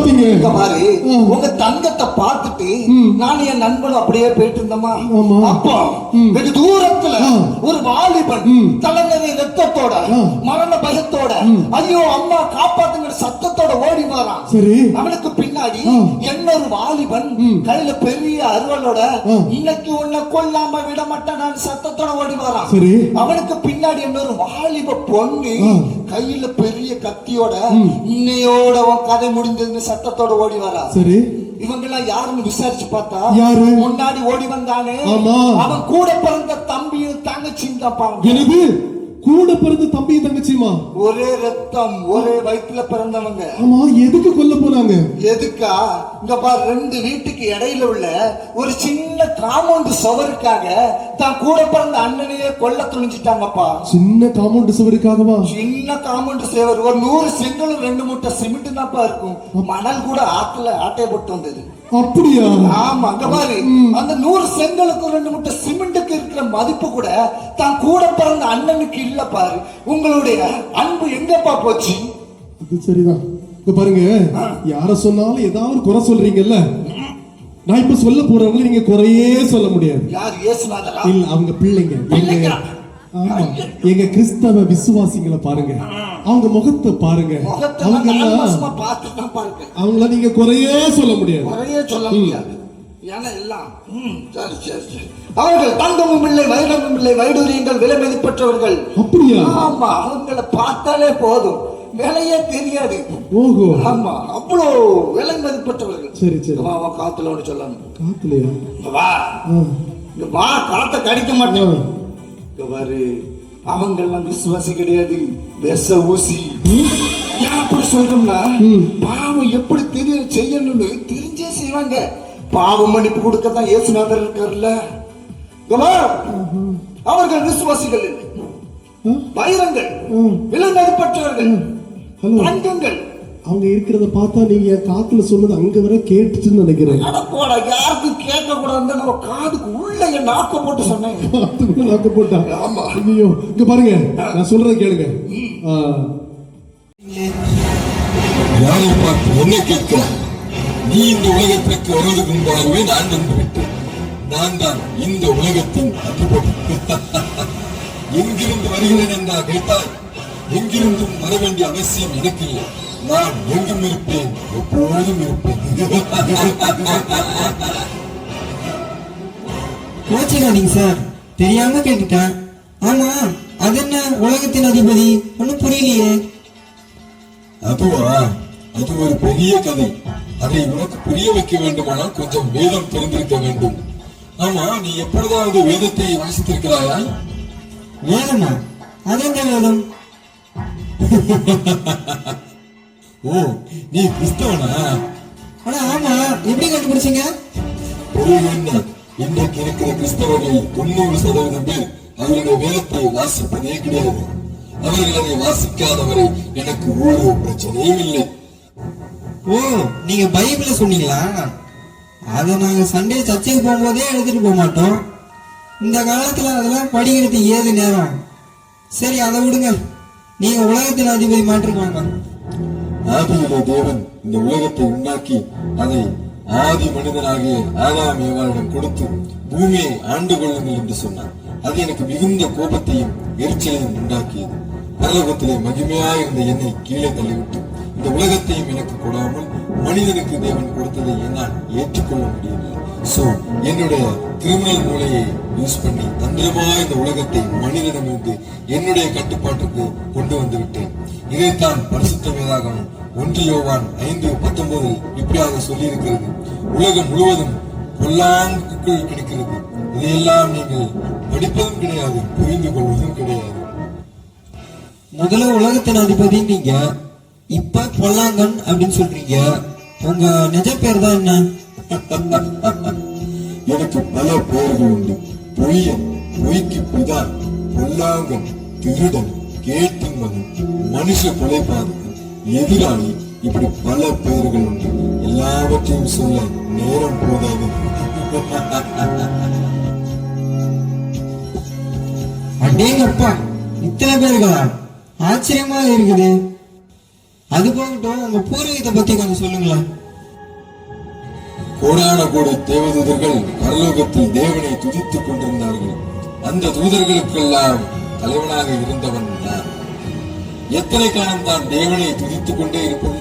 பாத்தீங்க? பாரு, உங்க தங்கத்தை பார்த்துட்டு நான் என் நண்பனும் அப்படியே போயிட்டு இருந்தோமா. அப்போ வெகு தூரத்துல ஒரு வாலிபன் தலைநறை ரத்தத்தோட மரண பயத்தோட ஐயோ அம்மா காப்பாத்துங்கிற சத்தத்தோட ஓடி வரான். சரி. அவனுக்கு பின்னாடி இன்னொரு வாலிபன் கையில பெரிய அருவலோட இன்னைக்கு உன்னை கொல்லாம விட மாட்டேன் நான் சத்தத்தோட ஓடி வரான். சரி. அவனுக்கு பின்னாடி இன்னொரு வாலிப பொண்ணு கையில பெரிய கத்தியோட இன்னையோட கதை முடிந்ததுன்னு சத்தத்தோட ஓடி வரா. சரி. இவங்க எல்லாம் யாருன்னு விசாரிச்சு பார்த்தா யாரு? முன்னாடி ஓடி வந்தானே அவன் கூட பிறந்த தம்பியும் தங்கச்சியும் தான். எனக்கு கூட பிறந்த தம்பி தங்கச்சிமா ஒரே ரத்தம் ஒரே வயிற்றுல பிறந்தவங்க. ஆமா, எதுக்கு கொல்ல போனாங்க? எதுக்கா? இங்க பாரு, ரெண்டு வீட்டுக்கு இடையில உள்ள ஒரு சின்ன காம்பவுண்ட் சுவருக்காக தான் கூட பிறந்த அண்ணனையே கொல்ல துணிஞ்சிட்டாங்கப்பா. சின்ன காம்பவுண்ட் சுவருக்காகவா? சின்ன காம்பவுண்ட் சுவர் ஒரு 100 செங்கல் 2 மூட்டை சிமெண்ட் தான்ப்பா இருக்கும். மணல் கூட ஆத்துல ஆட்டைய போட்டு வந்தது. அப்படியா? ஆமா. அங்க பாரு, அந்த 100 செங்கலுக்கு 2 மூட்டை சிமெண்ட்டுக்கு இருக்கிற மதிப்பு கூட தான் கூட பிறந்த அண்ணனுக்கு இல்ல. பாரு, உங்களுடைய அன்பு எங்கப்பா போச்சு? அது சரிதான். இங்க பாருங்க, யார சொன்னாலும் ஏதாவது குறை சொல்றீங்கல்ல. நான் இப்ப சொல்ல போறவங்க நீங்க குறையே சொல்ல முடியாது. யார்? இயேசுநாதரா? இல்ல, அவங்க பிள்ளைங்க. ஆமா, எங்க கிறிஸ்தவ விசுவாசிகளை பாருங்க, அவங்க முகத்தை பாருங்க. அவங்கள நீங்க குறையே சொல்ல முடியாது. அவர்கள் தங்கமும் இல்லை வைரமும் இல்லை வைடூரியங்கள் விலை மதிப்பற்றவர்கள். அப்படியா? ஆமா, அவங்களை பார்த்தாலே போதும், விலையே தெரியாது. ஓஹோ. ஆமா, அவ்வளோ விலை மதிப்பற்றவர்கள். சரி சரி. காத்துல ஒண்ணு சொல்லணும். காத்துலயா? வா, காத்த கடிக்க மாட்டேன். அவங்க எல்லாம் விசுவாசி கிடையாது, விஷ ஊசி. அப்படி சொல்றோம்னா பாவம் எப்படி செய்யணும்னு தெரிஞ்சே செய்வாங்க. பாவம் மன்னிப்பு கொடுக்கத்தான் இயேசுநாதர் இருக்காருல்ல. அவர்கள் விசுவாசிகள், வைரங்கள், விலங்கதிப்பற்றவர்கள், தங்கங்கள். அவங்க இருக்கிறத பார்த்தா நீங்க காத்துல சொன்னது அங்க வர கேட்டுச்சுன்னு நினைக்கிறேன். யாருக்கும் கேட்க கூடாது, நம்ம காதுக்கு உள்ள என் நாக்க போட்டு சொன்னேன். நாக்க போட்டா? ஆமா. ஐயோ, இங்க பாருங்க, நான் சொல்றத கேளுங்க. யாரை பார்த்து என்ன கேட்க? நீ இந்த உலகத்திற்கு வருவதற்கு முன்பாகவே நான் வந்து விட்டேன். நான் தான் இந்த உலகத்தின் அதிபதி. எங்கிருந்து வருகிறேன் என்றா கேட்டால் எங்கிருந்தும் வர வேண்டிய அவசியம் எனக்கு இல்லை. நான் எங்கும் இருப்பேன், எப்போதும் இருப்பேன். கோச்சிக்காதீங்க சார், தெரியாம கேட்டுட்டேன். ஆமா, அது என்ன உலகத்தின் அதிபதி? ஒன்னும் புரியலையே. அதுவா? அது ஒரு பெரிய கதை. அதை உனக்கு புரிய வைக்க வேண்டுமானால் கொஞ்சம் வேதம் தெரிந்திருக்க வேண்டும். ஆமா, நீ எப்பொழுதாவது வேதத்தை வாசித்திருக்கிறாயா? வேதமா? அது என்ன வேதம்? ஓ, நீ கிறிஸ்தவனா? ஆமா, எப்படி கண்டுபிடிச்சீங்க? இன்றைக்கு இருக்கிற கிறிஸ்தவர்கள் 90% பேர் அவருடைய வேதத்தை வாசிப்பதே கிடையாது. அவர்கள் அதை வாசிக்காதவரை எனக்கு ஒரு பிரச்சனையும் இல்லை. ஓ, நீங்க பைபிள சொன்னீங்களா? அதை நாங்க சண்டே சர்ச்சைக்கு போகும்போதே எடுத்துட்டு போக மாட்டோம். இந்த காலத்துல அதெல்லாம் படிக்கிறது ஏது நேரம். சரி, அதை விடுங்க. நீங்க உலகத்தின் அதிபதி மாற்றிருக்காங்க. ஆதியிலே தேவன் இந்த உலகத்தை உண்டாக்கி அதை ஆதி மனிதனாகிய ஆதாம் ஏவாளிடம் கொடுத்து பூமியை ஆண்டு கொள்ளுங்கள் என்று சொன்னார். அது எனக்கு மிகுந்த கோபத்தையும் எரிச்சலையும் உண்டாக்கியது. பரலோகத்திலே மகிமையாக இருந்த என்னை கீழே தள்ளிவிட்டு இந்த உலகத்தையும் எனக்கு கொடாமல் மனிதனுக்கு தேவன் கொடுத்ததை என்னால் ஏற்றுக்கொள்ள முடியவில்லை. சோ, என்னுடைய கிரிமினல் மூளையை யூஸ் பண்ணி தந்திரமா இந்த உலகத்தை மனிதனிடமிருந்து என்னுடைய கட்டுப்பாட்டுக்கு கொண்டு வந்து விட்டேன். இதைத்தான் பரிசுத்த வேதாகமம் 1 யோவான் 5:19 இப்படியாக சொல்லி இருக்கிறது. உலகம் முழுவதும் பொல்லாங்குக்குள் கிடைக்கிறது. இதையெல்லாம் நீங்கள் படிப்பதும் கிடையாது, புரிந்து கொள்வதும் கிடையாது. முதல்ல உலகத்தின் அதிபதி நீங்க, இப்ப பொல்லாங்கன் அப்படின்னு சொல்றீங்க. உங்க நிஜ பேர் தான் என்ன? எனக்கு பல பெயர்கள் உண்டு. பொய்யன், பொய்க்கு பிதான், பொல்லாங்கன், திருடன், கேட்டின் மகன், மனுஷ கொலைபாதகன், எதிராளி, இப்படி பல பெயர்கள் உண்டு. எல்லாவற்றையும் சொல்ல நேரம் போதாது. அடேங்கப்பா, இத்தனை பேர்களா? ஆச்சரியமா இருக்குது. அது போகட்டும், உங்க பூர்வீகத்தை பத்தி கொஞ்சம் சொல்லுங்களேன். கோடான கோடி தேவதூதர்கள் பரலோகத்தில் தேவனை துதித்துக் கொண்டிருந்தார்கள். அந்த தூதர்களுக்கெல்லாம் தலைவனாக இருந்தவன் நான். எத்தனை காலம் தான் தேவனை துதித்துக் கொண்டே இருப்பது?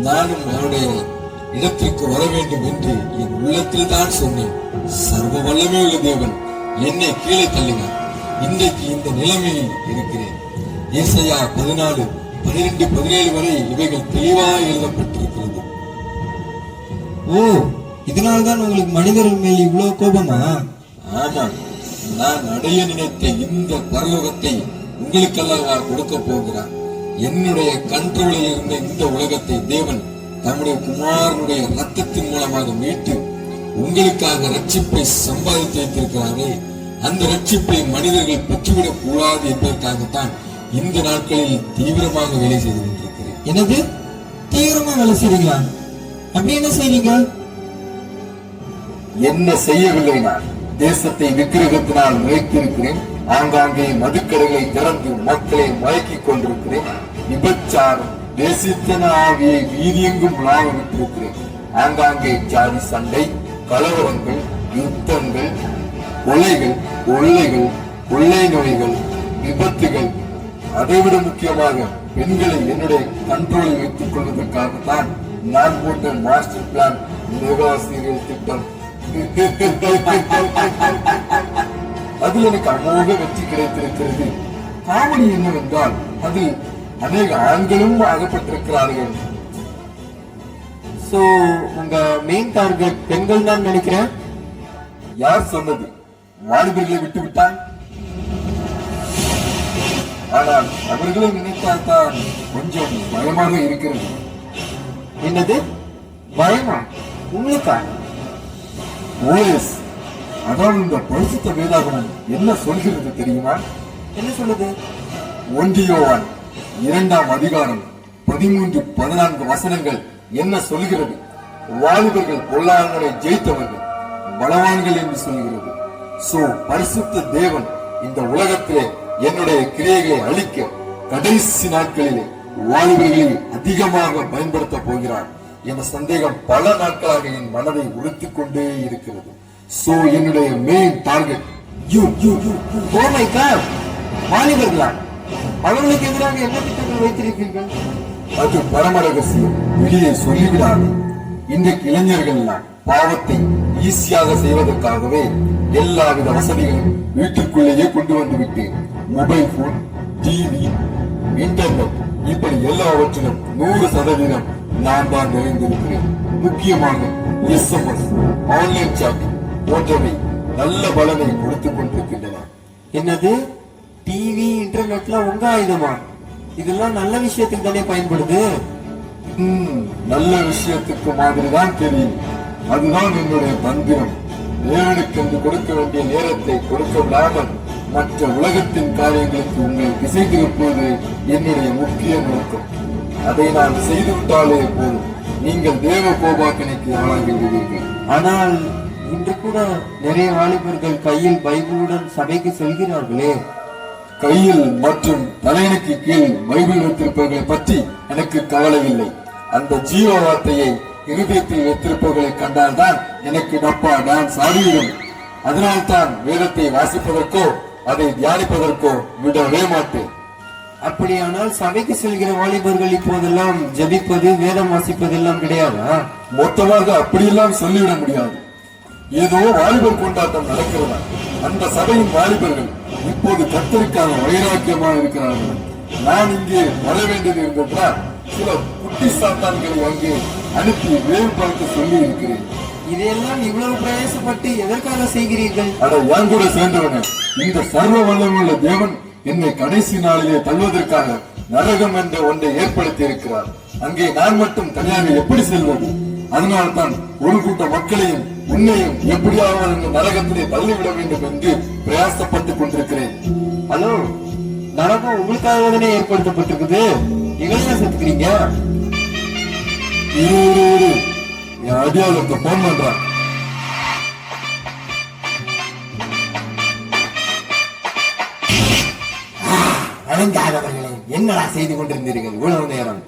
நானும் அவருடைய இடத்திற்கு வர வேண்டும் என்று என் உள்ளத்தில் தான் சொன்னேன். சர்வ வல்லமை உள்ள தேவன் என்னை கீழே தள்ளினார். இன்றைக்கு இந்த நிலைமையில் இருக்கிறேன். ஏசாயா 14, 12, 17 வரை இவைகள் தெளிவாக எழுதப்பட்டிருக்கிறது. ஓ, இதனால்தான் உங்களுக்கு மனிதர்கள் மேல் இவ்வளவு கோபமா? ஆமாம், நான் அடைய நினைத்த இந்த பரலோகத்தை உங்களுக்கல்லவா கொடுக்க போகிறார். என்னுடைய கண்ட்ரோலில் இருந்த இந்த உலகத்தை தேவன் தம்முடைய குமாரனுடைய ரத்தத்தின் மூலமாக மீட்டு உங்களுக்காக ரட்சிப்பை சம்பாதித்து வைத்திருக்கிறாரே. அந்த ரட்சிப்பை மனிதர்கள் பெற்றுவிடக் கூடாது என்பதற்காகத்தான் இந்த நாட்களில் தீவிரமாக வேலை செய்து கொண்டிருக்கிறேன். என்னது, தீவிரமா வேலை செய்றீங்களா? அப்படி என்ன செய்றீங்க? என்ன செய்யவில்லை, நான் தேசத்தை விக்கிரகத்தினால் நிறைத்திருக்கிறேன். ஆங்காங்கே மதுக்கடைகளை திறந்து மக்களை மயக்கிக் கொண்டிருக்கிறேன். விபச்சாரம், தேசித்தன ஆவியை வீதியெங்கும் உலாவ விட்டிருக்கிறேன். ஆங்காங்கே ஜாதி சண்டை, கலவரங்கள், யுத்தங்கள், கொலைகள், கொள்ளைகள், கொள்ளை நோய்கள், விபத்துகள், அதைவிட முக்கியமாக பெண்களை என்னுடைய கண்ட்ரோலில் வைத்துக் கொள்வதற்காகத்தான் நான் போட்ட மாஸ்டர் பிளான் மெகா சீரியல் திட்டம். அதில் எனக்கு அமோக வெற்றி கிடைத்திருக்கிறது. காமெடி என்னவென்றால் அதில் அநேக ஆண்களும் ஆகப்பட்டிருக்கிறார்கள். சோ, உங்க மெயின் டார்கெட் பெண்கள் தான் நினைக்கிறேன். யார் சொன்னது? வாலிபர்களை விட்டு விட்டான். ஆனால் அவர்களை நினைத்தால் தான் கொஞ்சம் பயமாக இருக்கிறது. என்னது, பயமா? உங்களுக்கா? ஓஎஸ், அதாவது இந்த பரிசுத்த வேதாகமம் என்ன சொல்கிறது தெரியுமா? என்ன சொல்லுது? 1 யோவான் 2ஆம் அதிகாரம் 13, 14 வசனங்கள் என்ன சொல்கிறது? வாலிபர்கள் பொல்லாங்கனை ஜெயித்தவர்கள் பலவான்கள் என்று சொல்கிறது. சோ, பரிசுத்த தேவன் இந்த உலகத்திலே என்னுடைய கிரியைகளை அழிக்க கடைசி நாட்களிலே வாலிபர்களை அதிகமாக பயன்படுத்த போகிறார் என்ற சந்தேகம் பல நாட்களாக என் மனதை உறுத்திக் கொண்டே இருக்கிறது. சோ, என்னுடைய main target oh my God, வாலிபர்களா? அவர்களுக்கு எதிராக என்ன திட்டங்கள் வைத்திருப்பீர்கள்? அது பரம ரகசியம், வெளியே சொல்லிவிடாது. இன்றைக்கு இளைஞர்கள் பாவத்தை ஈஸியாக செய்வதற்காகவே எல்லாவித வசதிகளும் வீட்டுக்குள்ளேயே கொண்டு வந்து விட்டேன். மொபைல் போன், டிவி, இன்டர்நெட், இப்படி எல்லாவற்றிலும் 100% நான் தான் நிறைந்திருக்கிறேன். முக்கியமாக SMS, ஆன்லைன் சாட் போன்றவை நல்ல பலனை கொடுத்துக் கொண்டிருக்கின்றன. என்னது, டிவி, இன்டர்நெட்ல உங்க ஆயுதமா? இதெல்லாம் நல்ல விஷயத்துக்கு தானே பயன்படுது. நல்ல விஷயத்துக்கு மாதிரி தான் தெரியும். அதுதான் என்னுடைய தந்திரம். தேவனுக்கு என்று கொடுக்க வேண்டிய நேரத்தை கொடுக்க விடாமல் மற்ற உலகத்தின் காரியங்களுக்கு உங்களை திசை திருப்பது என்னுடைய முக்கிய நோக்கம். அதை நான் செய்துவிட்டாலே போதும், நீங்கள் தேவ கோபாக்கனைக்கு ஆளாகி விடுவீர்கள். ஆனால் இன்று கூட நிறைய வாலிபர்கள் கையில் பைபிளுடன் சபைக்கு செல்கிறார்களே. கையில் மற்றும் தலையணைக்கு கீழ் பைபிள் வைத்திருப்பவர்களை பற்றி எனக்கு கவலை இல்லை. அந்த ஜீவ வார்த்தையை இருதயத்தில் வைத்திருப்பவர்களை கண்டால்தான் எனக்கு டப்பா டான்ஸ் ஆடிவிடும். அதனால்தான் வேதத்தை வாசிப்பதற்கோ அதை தியானிப்பதற்கோ விடவே மாட்டேன். அப்படியானால் சபைக்கு செல்கிற வாலிபர்கள் இப்போதெல்லாம் ஜபிப்பது, வேதம் வாசிப்பதெல்லாம் கிடையாதா? மொத்தமாக அப்படியெல்லாம் சொல்லிவிட முடியாது. ஏதோ வாலிபர் கொண்டாட்டம் நடக்கிறதா? அந்த சபையின் வாலிபர்கள் இப்போது கர்த்தருக்கான வைராக்கியமாக இருக்கிறார்கள். நான் இங்கே வர வேண்டியது இருந்ததால் சில குட்டி சாத்தான்களை அங்கே அனுப்பி வேறு பார்த்து சொல்லி இருக்கிறேன். இதையெல்லாம் இவ்வளவு பிரயாசப்பட்டு எதற்காக செய்கிறீர்கள்? அட, என் கூட சேர்ந்தவன, இந்த சர்வ வல்லமுள்ள தேவன் என்னை கடைசி நாளிலே தள்ளுவதற்காக நரகம் என்ற ஒன்றை ஏற்படுத்தி இருக்கிறார். அங்கே நான் மட்டும் தனியாக எப்படி செல்வது? அதனால்தான் ஒரு கூட்ட மக்களையும் உன்னையும் எப்படியாவது அந்த நரகத்திலே தள்ளிவிட வேண்டும் என்று பிரயாசப்பட்டுக் கொண்டிருக்கிறேன். ஹலோ, நரகம் உங்களுக்காக தானே ஏற்படுத்தப்பட்டிருக்குது. எங்களையா சேர்த்துக்கிறீங்க? என் அடியாளுக்கு போன் பண்றான். அடங்காதவர்களே, என்னடா செய்து கொண்டிருந்தீர்கள் இவ்வளவு நேரம்?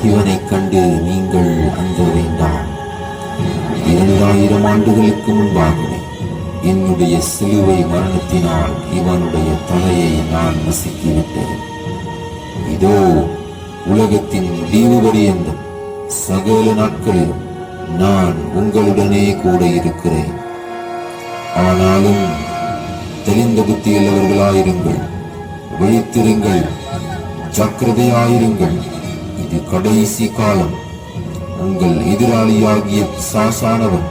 இவனைக் கண்டு நீங்கள் அஞ்ச வேண்டாம். 2000 ஆண்டுகளுக்கு முன்பாகவே என்னுடைய சிலுவை மரணத்தினால் இவனுடைய தலையை நான் நசுக்கிவிட்டேன். இதோ உலகத்தின் முடிவு பரியந்தம் சகல நாட்களிலும் நான் உங்களுடனே கூட இருக்கிறேன். ஆனாலும் தெளிந்த புத்தியுள்ளவர்களாயிருங்கள், விழித்திருங்கள், ஜாக்கிரதையாயிருங்கள். இது கடைசி காலம். உங்கள் எதிராளியாகிய பிசாசானவன்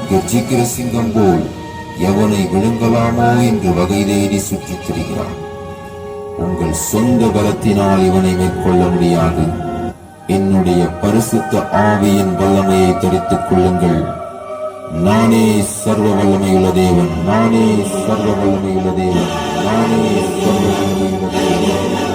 கர்ஜிக்கிற சிங்கம் போல் எவனை விழுங்கலாமோ என்று வகை தேடி சுற்றித் திரிகிறான். உங்கள் சொந்த பலத்தினால் இவனை மேற்கொள்ள முடியாது. என்னுடைய பரிசுத்த ஆவியின் வல்லமையை தரித்துக் கொள்ளுங்கள். நானே சர்வ வல்லமையுள்ள தேவன், நானே சர்வ வல்லமையுள்ள தேவன், நானே சர்வ வல்லமையுள்ள தேவன்.